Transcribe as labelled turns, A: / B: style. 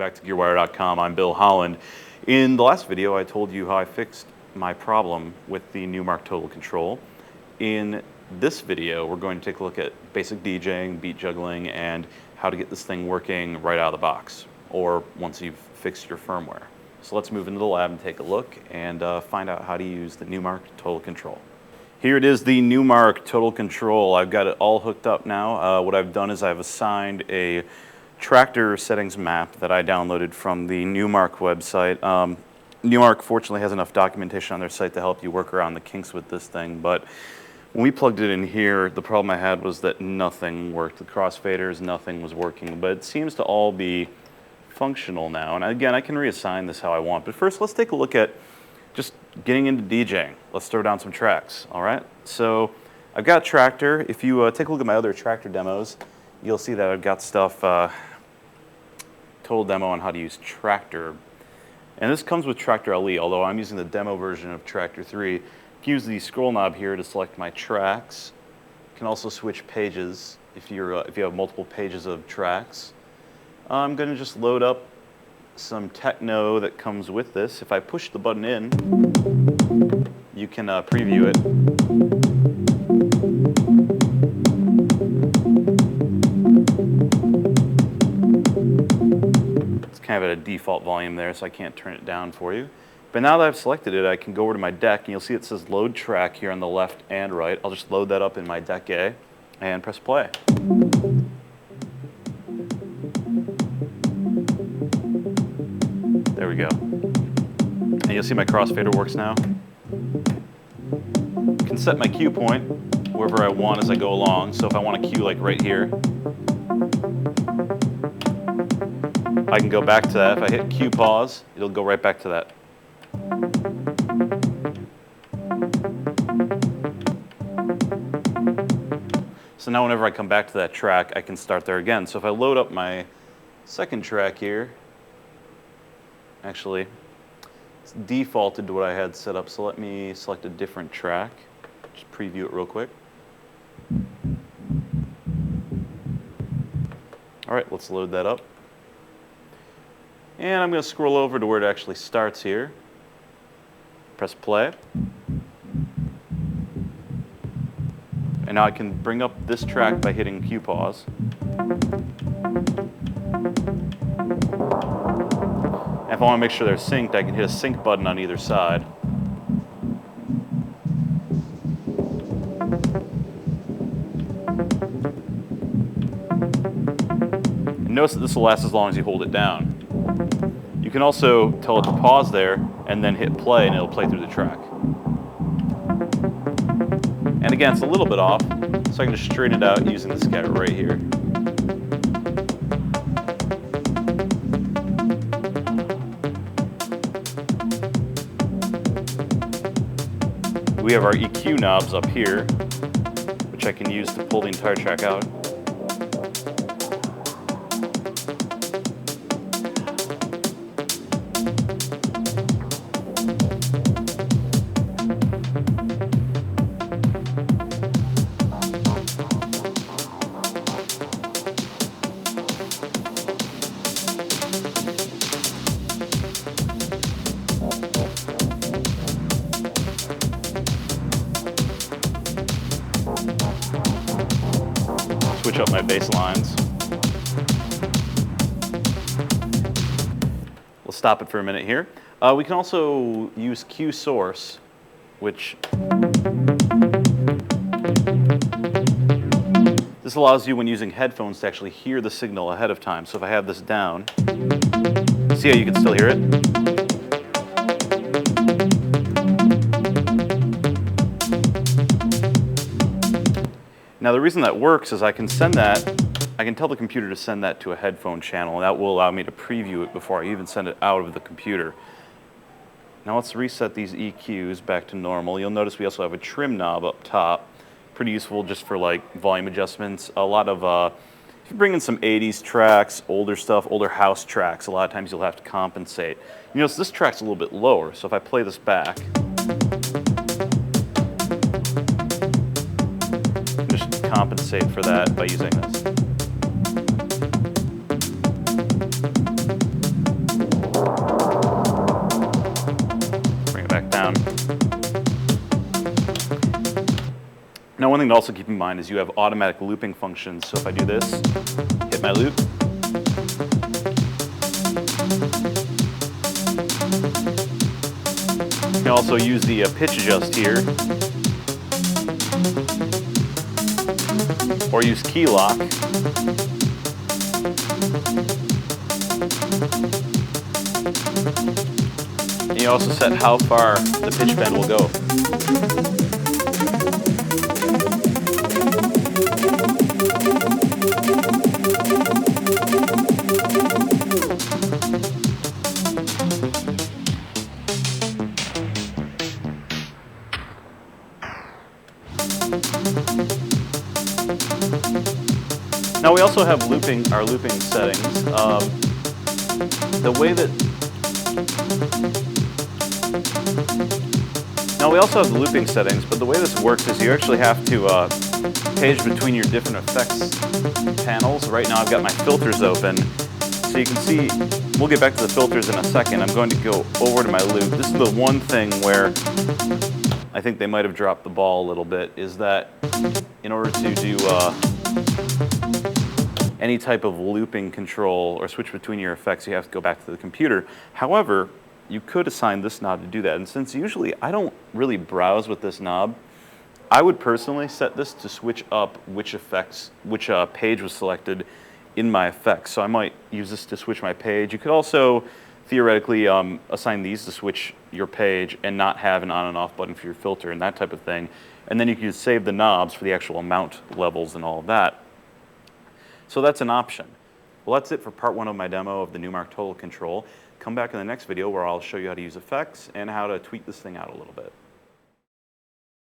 A: back to GearWire.com. I'm Bill Holland. In the last video, I told you how I fixed my problem with the Numark Total Control. In this video, we're going to take a look at basic DJing, beat juggling, and how to get this thing working right out of the box, or once you've fixed your firmware. So let's move into the lab and take a look and find out how to use the Numark Total Control. Here it is, the Numark Total Control. I've got it all hooked up now. What I've done is I've assigned a tractor settings map that I downloaded from the Numark website. Numark fortunately has enough documentation on their site to help you work around the kinks with this thing, but when we plugged it in here, the problem I had was that nothing worked. The crossfaders, nothing was working, but it seems to all be functional now. And again, I can reassign this how I want, but first let's take a look at just getting into DJing. Let's throw down some tracks, all right? So I've got Tractor. If you take a look at my other Tractor demos, you'll see that I've got stuff, total demo on how to use Tractor. And this comes with Tractor LE, although I'm using the demo version of Tractor 3. I can use the scroll knob here to select my tracks. You can also switch pages if you have multiple pages of tracks. I'm going to just load up some techno that comes with this. If I push the button in, you can preview it. It's kind of at a default volume there, so I can't turn it down for you. But now that I've selected it, I can go over to my deck, and you'll see it says load track here on the left and right. I'll just load that up in my deck A and press play. There we go. And you'll see my crossfader works now. I can set my cue point wherever I want as I go along. So if I want a cue like right here, I can go back to that. If I hit cue pause, it'll go right back to that. So now whenever I come back to that track, I can start there again. So if I load up my second track here, actually, it's defaulted to what I had set up, so let me select a different track. Just preview it real quick. All right, let's load that up. And I'm going to scroll over to where it actually starts here. Press play. And now I can bring up this track by hitting cue pause. And if I want to make sure they're synced, I can hit a sync button on either side. And notice that this will last as long as you hold it down. You can also tell it to pause there and then hit play, and it'll play through the track. And again, it's a little bit off, so I can just straighten it out using this guy right here. We have our EQ knobs up here, which I can use to pull the entire track out. Switch up my bass lines. We'll stop it for a minute here. We can also use cue source, which this allows you when using headphones to actually hear the signal ahead of time. So if I have this down, see how you can still hear it? Now the reason that works is I can tell the computer to send that to a headphone channel, and that will allow me to preview it before I even send it out of the computer. Now let's reset these EQs back to normal. You'll notice we also have a trim knob up top. Pretty useful just for like volume adjustments. A lot of, if you bring in some 80s tracks, older stuff, older house tracks, a lot of times you'll have to compensate. You notice this track's a little bit lower, so if I play this back, just compensate for that by using this. down. Now, one thing to also keep in mind is you have automatic looping functions. So if I do this, hit my loop. You can also use the pitch adjust here, or use key lock. And you also set how far the pitch bend will go. Now we also have our looping settings. Now we also have the looping settings, but the way this works is you actually have to page between your different effects panels. Right now I've got my filters open, so you can see, we'll get back to the filters in a second. I'm going to go over to my loop. This is the one thing where I think they might have dropped the ball a little bit, is that in order to do any type of looping control or switch between your effects, you have to go back to the computer. However, you could assign this knob to do that. And since usually I don't really browse with this knob, I would personally set this to switch up which page was selected in my effects. So I might use this to switch my page. You could also theoretically assign these to switch your page and not have an on and off button for your filter and that type of thing. And then you could save the knobs for the actual mount levels and all of that. So that's an option. Well, that's it for part 1 of my demo of the Numark Total Control. Come back in the next video where I'll show you how to use effects and how to tweak this thing out a little bit.